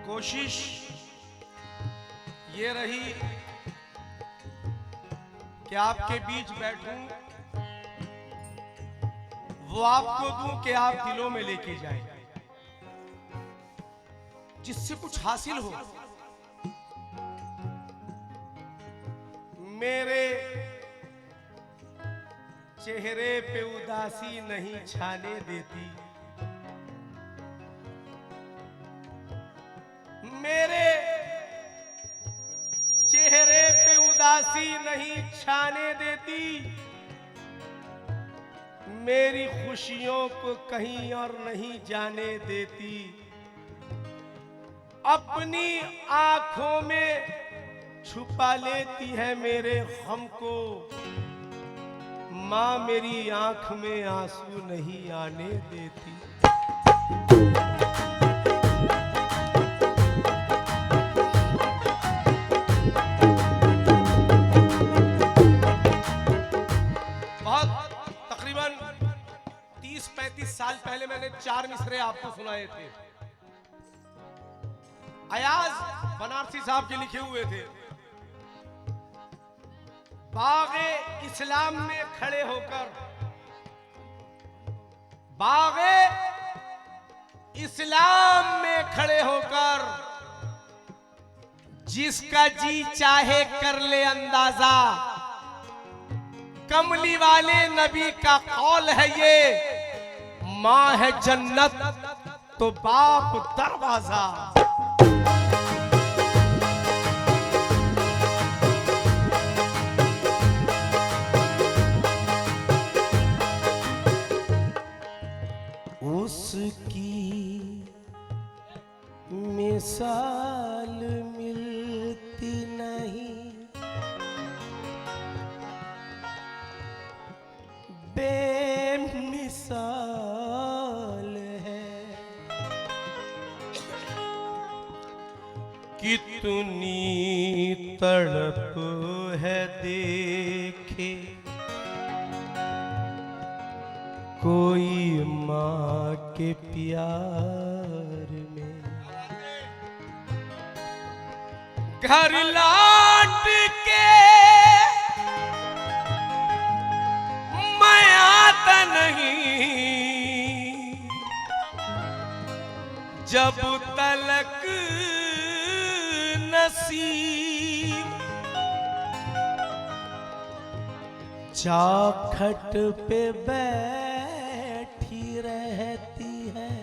कोशिश ये रही कि आपके बीच बैठूं, वो आपको दूं कि आप दिलों में लेके जाएं, जिससे कुछ हासिल हो। मेरे चेहरे पे उदासी नहीं छाने देती, मेरे चेहरे पे उदासी नहीं छाने देती, मेरी खुशियों को कहीं और नहीं जाने देती। अपनी आंखों में छुपा लेती है मेरे गम को, माँ मेरी आंख में आंसू नहीं आने देती। तकरीबन 30-35 साल पहले मैंने 4 मिसरे आपको सुनाए थे। अयाज बनारसी साहब के लिखे हुए थे। बागे इस्लाम में खड़े होकर, बागे इस्लाम में खड़े होकर, जिसका जी चाहे कर ले अंदाजा, कमली वाले नबी का कौल है ये, माँ है जन्नत तो बाप दरवाजा। उसकी मिसाल मिलती नहीं, बेमिसाल है। कितनी तड़प है देखे कोई माँ के प्यार में, घर लौट के मैं आता नहीं, जब तलक नसीब चौखट पे बैठी रहती है,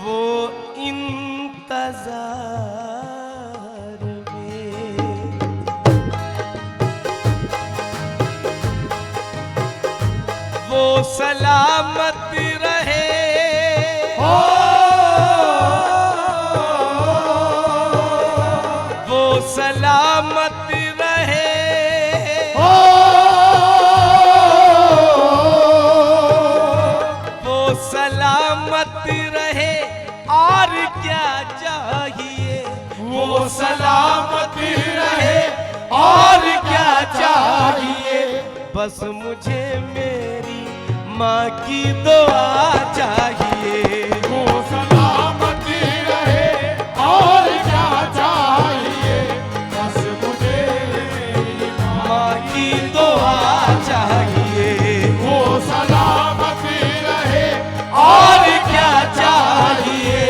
वो इंतजार में। वो सलामत रहे, वो सलामत रहे, वो सलामत रहे, और क्या चाहिए। वो सलामत रहे और क्या चाहिए, बस मुझे मेरी माँ की दुआ चाहिए। वो सलामत रहे और क्या चाहिए, बस मुझे मेरी माँ की दुआ चाहिए। वो सलामत रहे और क्या चाहिए,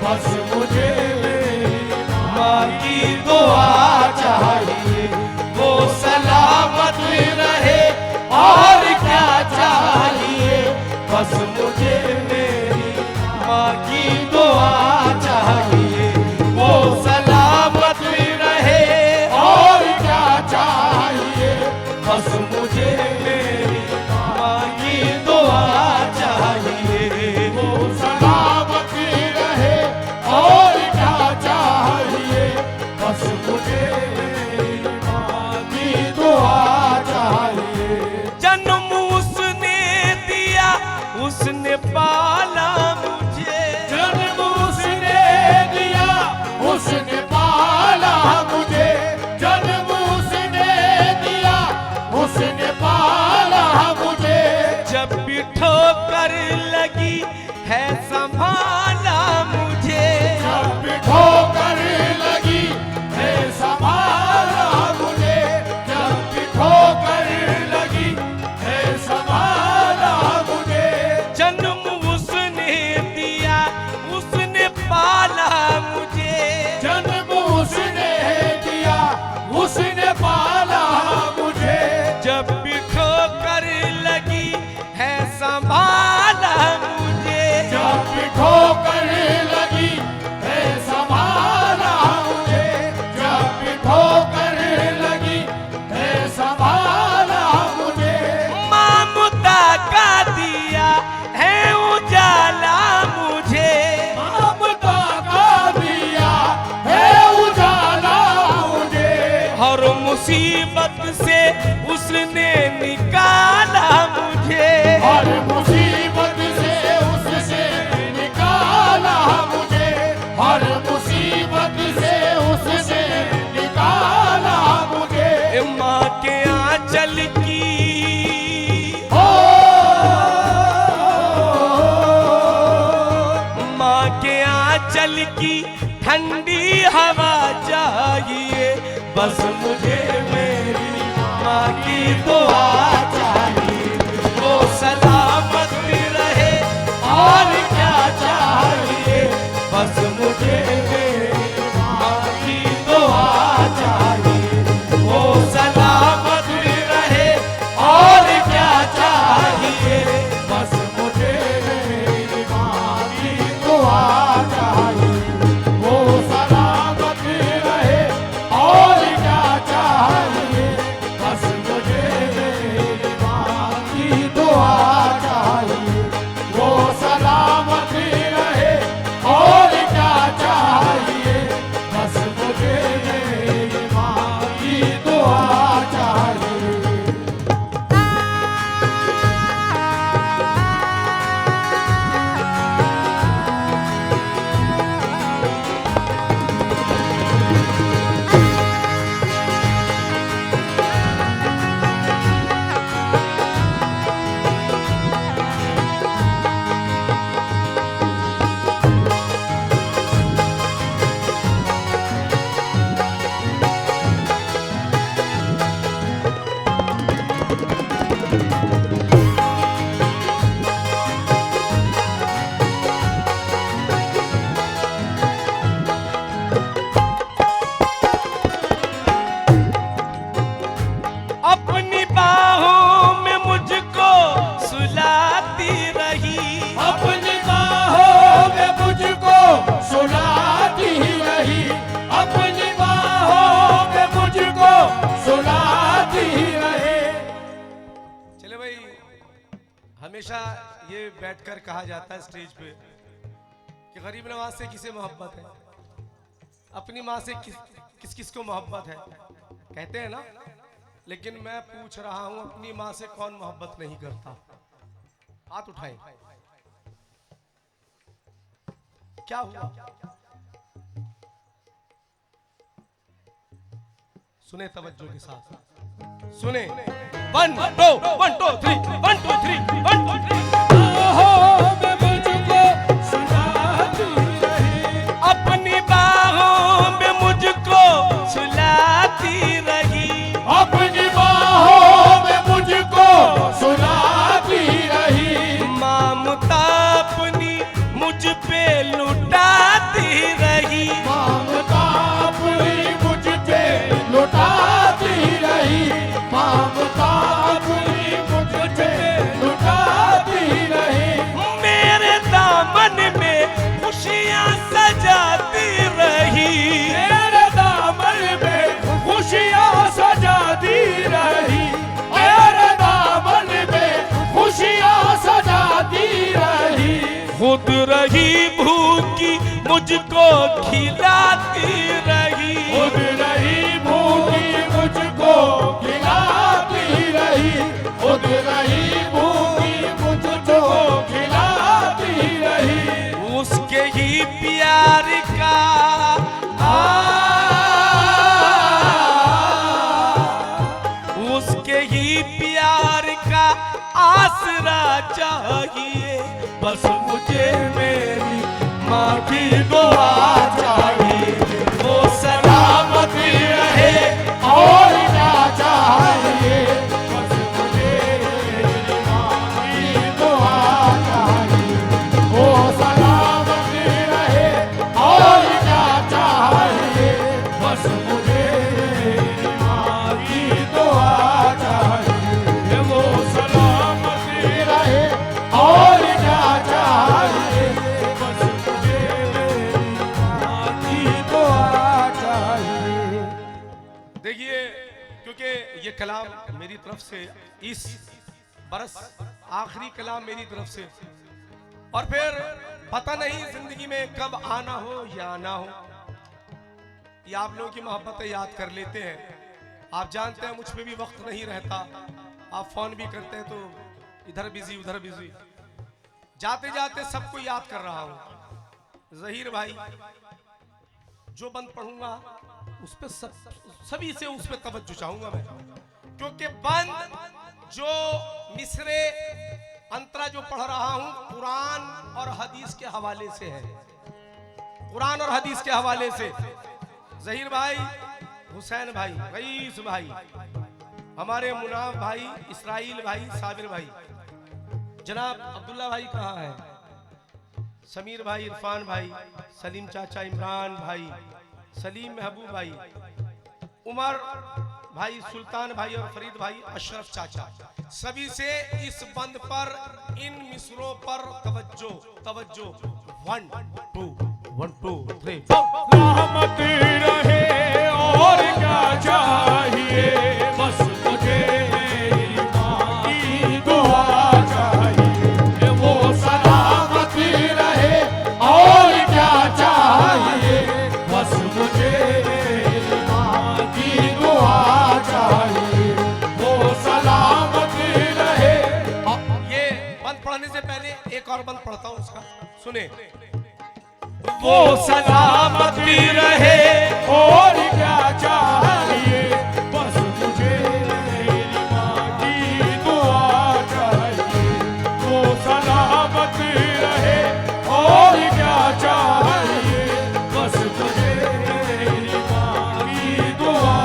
बस मुझे मेरी माँ की दुआ चाहिए। वो सलामत रहे और क्या चाहिए, बस मुझे मेरी माँ की दुआ चाहिए। वो सलामत रहे और क्या चाहिए, बस मुझे मेरी माँ की दुआ चाहिए। वो सलामत रहे और क्या चाहिए, बस मुझे मेरी माँ की दुआ चाहिए। जन्म उसने दिया, उसने पाला मुझे, जन्म उसने दिया, उसने पाला मुझे, जन्म उसने दिया, उसने पाला मुझे। जब भी ठोकर लगी है संभाला जब भी ठोकर लगी है संभाला मुझे, जब भी ठोकर लगी है संभाला मुझे, जब भी ठोकर लगी है संभाला मुझे। ममता का दिया है उजाला मुझे, ममता का दिया है उजाला मुझे। हर मुसीबत से उसने निकाला मुझे, हर मुसीबत से उससे निकाला मुझे, हर मुसीबत से उससे निकाला मुझे। माँ के आंचल की हो माँ के आंचल की ठंडी हवा चाहिए, बस मुझे मेरी माँ की दुआ चाहिए। वो सलामत रहे और क्या चाहिए, बस मुझे मेरी माँ की दुआ चाहिए। वो सलामत रहे और क्या चाहिए, बस मुझे मेरी माँ की दुआ चाहिए। वो सलामत रहे और क्या चाहिए, बस मुझे मेरी माँ की दुआ चाहिए। वो सलामत रहे और क्या चाहिए, बस मुझे मेरी माँ की दुआ चाहिए। अपनी बाहों में मुझको सुलाती रही, अपनी बाहों में मुझको सुलाती रही, अपनी बाहों में मुझको सुलाती रही। चले भाई, हमेशा ये बैठकर कहा जाता है स्टेज पे कि गरीब नवाज से किसे मोहब्बत है, अपनी माँ से किस किस को मोहब्बत है, कहते हैं ना। लेकिन मैं पूछ रहा हूं, अपनी माँ से कौन मोहब्बत नहीं करता? हाथ उठाएं। क्या हुआ? सुने तवज्जो के साथ, सुने। 1 2 1 2 3 1 2 3 1 2 3। बाहों में मुझको सुलाती रही, अपनी बाहों में मुझको सुलाती रही, अपनी बाहों में मुझको सुलाती रही। ममता अपनी मुझ पे लुटाती रही, ममता अपनी मुझ पे लुटाती रही, ममता अपनी मुझ पे लुटाती रही। मेरे दामन में खुशियां सजाती रही, मेरे दामन में खुशियाँ सजाती रही, मेरे दामन में खुशियाँ सजाती रही। खुद रही भूखी मुझको खिलाती रही, खुद रही भूखी मुझको खिलाती रही, खुद रही भूखी मुझको खिलाती रही। उसके ही प्यार का उसके ही प्यार का आसरा चाहिए, बस मुझे मेरी माँ की दुआ चाहिए। वो सलामत रहे और क्या चाहिए, बस मुझे मेरी माँ की दुआ चाहिए। वो सलामत रहे और क्या चाहिए, बस मुझे मेरी माँ की दुआ चाहिए। तरफ से इस बरस आखिरी कलाम मेरी तरफ से, और फिर पता नहीं जिंदगी में कब आना हो या ना हो। ये आप लोगों की मोहब्बतें याद कर लेते हैं। आप जानते हैं मुझ पे भी वक्त नहीं रहता, आप फोन भी करते हैं तो इधर बिजी उधर बिजी। जाते जाते सबको याद कर रहा हूं। जहीर भाई जो बंद पढ़ूंगा उस पे सभी से उस पे तवज्जो चाहूंगा मैं, क्योंकि बंद जो मिसरे अंतरा जो पढ़ रहा हूं कुरान और हदीस के हवाले से है, कुरान और हदीस के हवाले से। जहीर भाई, हुसैन भाई, रईस भाई, हमारे मुनाफ भाई, इसराइल भाई, साबिर भाई, जनाब अब्दुल्ला भाई कहाँ है, समीर भाई, इरफान भाई, सलीम चाचा, इमरान भाई, सलीम महबूब भाई, उमर भाई, सुल्तान भाई और फरीद भाई, अशरफ चाचा, सभी से इस बंद पर, इन मिसरों पर तवज्जो तवज्जो। 1 2 1 2 3 4। रहमत रहे और क्या चाहिए, बस मुझे माँ की दुआ चाहिए। वो सलामत रहे और क्या चाहिए, बस मुझे माँ की दुआ चाहिए। वो सलामत रहे। ये बंद पढ़ने से पहले एक और बंद पढ़ता हूँ उसका, सुने। वो सलामती रहे और क्या चाहिए, बस मुझे मेरी माँ की दुआ चाहिए। वो सलामती रहे और क्या चाहिए, बस मुझे मेरी माँ की दुआ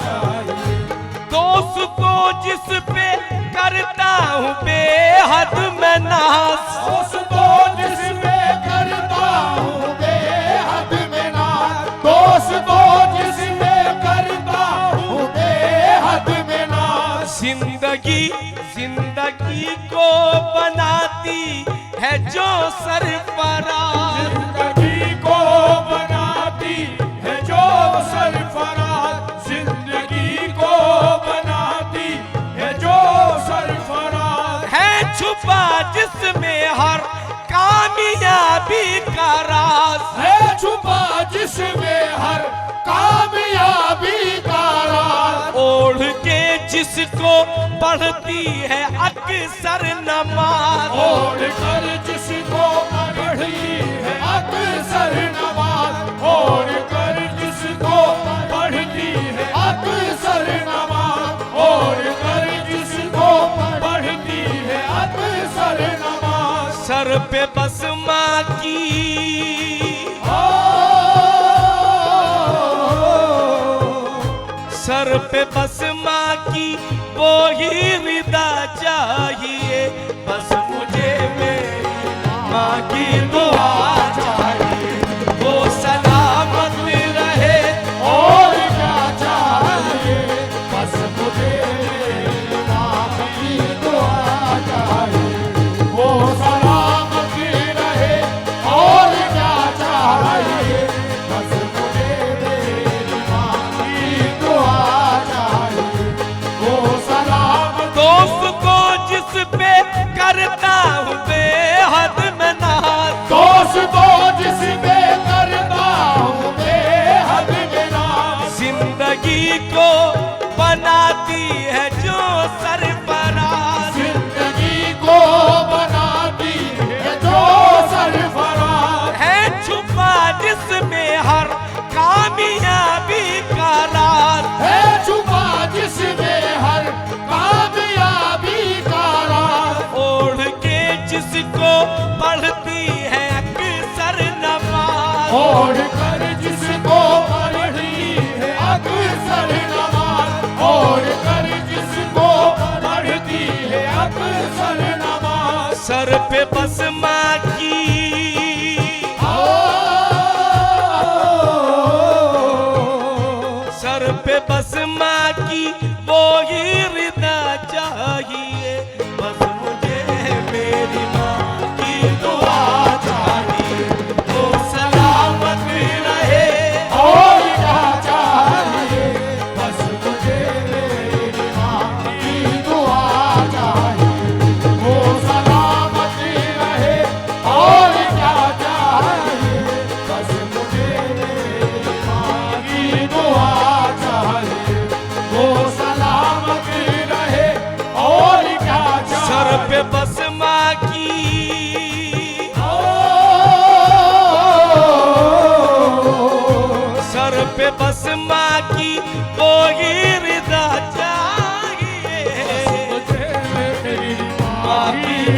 चाहिए। दोस्तों जिस पे करता हूँ बेहद मैं नाज, दोस्तों जिस पे करता हूँ बेहद मैं नाज, दोस्तों जिस पे करता हूँ बेहद मैं नाज। जिंदगी जिंदगी को बनाती है जो सरफराज, जिंदगी को बनाती है जो सरफराज, जिंदगी को बनाती है जो सरफराज। है छुपा जिसमें हर कामयाबी का राज, है छुपा जिसमें हर कामयाबी का राज। ओढ़ के जिसको पढ़ती है अक्सर नमाज, ओढ़ कर जिसको पढ़ती है अक्सर नमाज, ओढ़ कर जिसको पढ़ती है अक्सर नमाज, ओढ़ कर जिसको पढ़ती है अक्सर नमाज। सर पे बस माँ की, सर पे बस माँ की वो ही रिदा चाहिए, बस मुझे मेरी माँ की दुआ चाहिए। वो सलामत रहे और क्या चाहिए, बस मुझे माँ की दुआ चाहिए। वो सलामत रहे और क्या चाहिए, बस मुझे मेरी माँ की दुआ चाहिए। वो सलामत। दोस्त को जिस पे करता हूँ बेहद मैं नाज, दोस्तों जिस पे करता हूँ बेहद मैं नाज, जिंदगी को बनाती है जो सरफराज, जिंदगी को बनाती है जो सरफराज। है छुपा जिसमें हर कामयाबी का राज, है छुपा जिसमें हर कामयाबी का राज। ओढ़ के जिसको पढ़ती है अक्सर नमाज, ओढ़ कर जिसको पढ़ती है अक्सर नमाज, ओढ़ कर जिसको पढ़ती है अक्सर नमाज। सर पे बस माँ की, सर पे बस माँ की वो ही रिदा चाहिए, बस मुझे मेरी माँ की दुआ चाहिए। वो सलामत रहे और क्या चाहिए, बस मुझे मेरी माँ की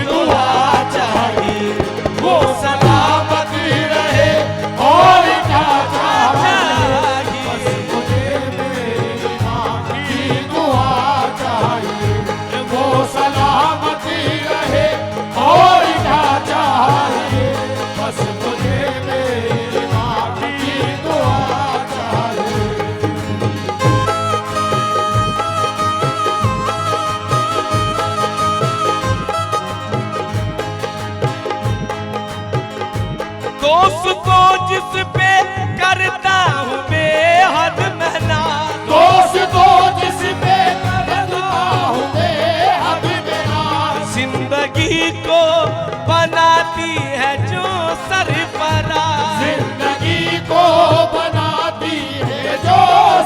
दुआ चाहिए, वो सलामत रहे और क्या चाहिए, बस मुझे मेरी माँ की दुआ चाहिए, वो सलामत रहे और क्या चाहिए, बस मुझे मेरी माँ की दुआ चाहिए। दोस्तों जिस पे करता हूँ बेहद मेहनत, दोस्तों जिस पे करता हूँ बेहद मेहनत, जिंदगी को बनाती है जो सरफराज, जिंदगी को बनाती है जो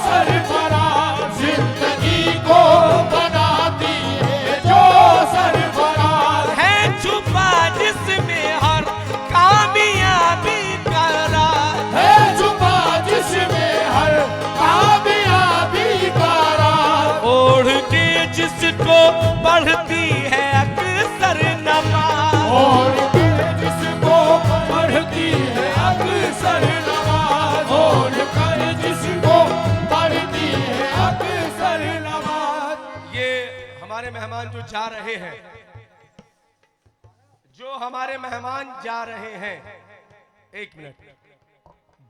सरफराज, जिंदगी को बनाती है जो सरफराज, है छुपा जिसमें हर कामयाबी का राज, है छुपा जिसमें हर कामयाबी का राज, ओढ़ के जिसको बढ़ती है अक्सर नमाज, और जिसको पढ़ती है अक्सर नमाज, और जिसको पढ़ती है अक्सर नमाज। ये हमारे मेहमान जो जा रहे हैं, जो हमारे मेहमान जा रहे हैं, एक मिनट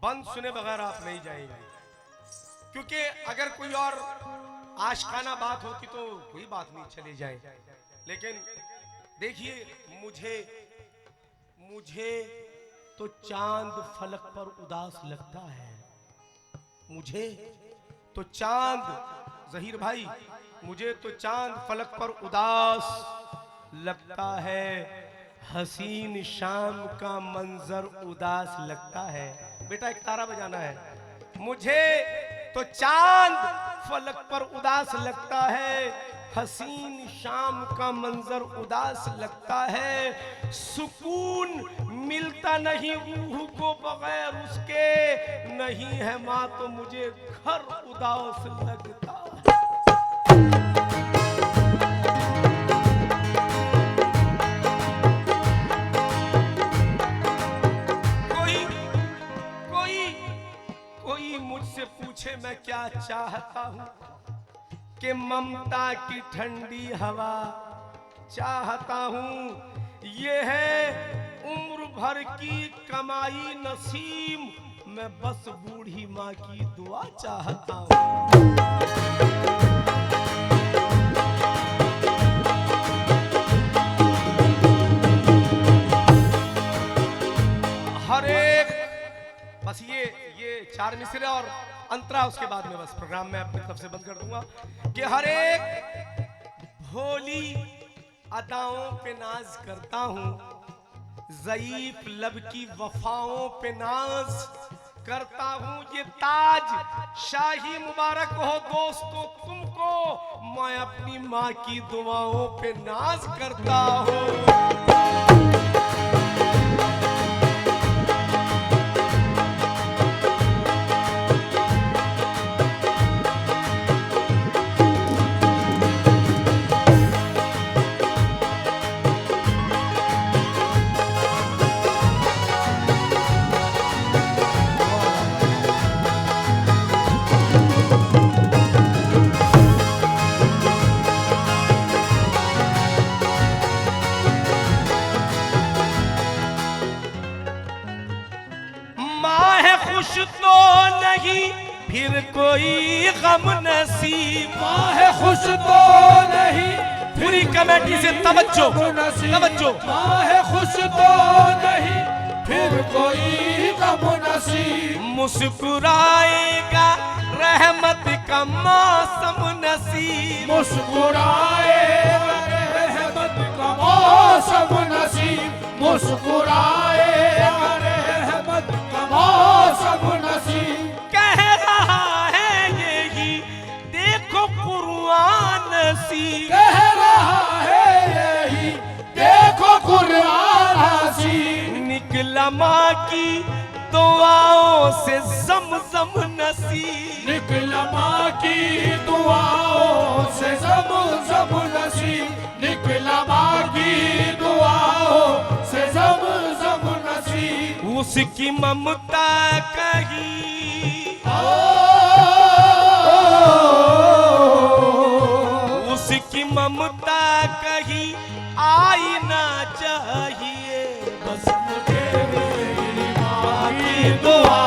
बंद सुने बगैर आप नहीं जाएंगे, क्योंकि अगर कोई और आशिकाना बात होती तो कोई बात नहीं, चले जाए। लेकिन देखिए, मुझे तो चांद फलक पर उदास लगता है, मुझे तो चांद, जहीर भाई, मुझे तो चांद फलक पर उदास लगता है, हसीन शाम का मंजर उदास लगता है। बेटा एक तारा बजाना है। मुझे तो चांद फलक पर उदास लगता है, हसीन शाम का मंजर उदास लगता है, सुकून मिलता नहीं रूह को बगैर उसके, नहीं है माँ तो मुझे घर उदास लगता है। कोई मुझसे पूछे मैं क्या चाहता हूँ, कि ममता की ठंडी हवा चाहता हूँ, ये है उम्र भर की कमाई नसीम, मैं बस बूढ़ी माँ की दुआ चाहता हूँ। हर एक बस ये 4 मिसरे और अंतरा, उसके बाद में बस प्रोग्राम में अपनी तरफ से बंद कर दूंगा, कि हर एक भोली अदाओं पे नाज करता हूँ, ज़ईफ लब की वफाओं पे नाज करता हूँ, ये ताज शाही मुबारक हो दोस्तों तुमको, मैं अपनी माँ की दुआओं पे नाज करता हूँ। खुश तो नहीं फिर कोई गम नसीब, माँ है खुश तो नहीं पूरी कमेटी से तवज्जो, माँ है खुश तो नहीं फिर कोई गम नसीब, मुस्कुराएगा रहमत का मौसम नसीब, मुस्कुराएगा रहमत का मौसम नसीब, मुस्कुराएगा रहमत का मौसम नसीब। कह रहा है यही देखो कुरान नसीब, कह रहा है यही देखो कुरान नसीब, निकला माँ की दुआओं से ज़मज़म नसीब, निकला माँ की दुआओं से ज़मज़म नसीब, निकला माँ की दुआओं उसकी ममता कहीं, उसकी ममता कहीं आई ना चाहिए, बस मुझे मेरी माँ की दुआ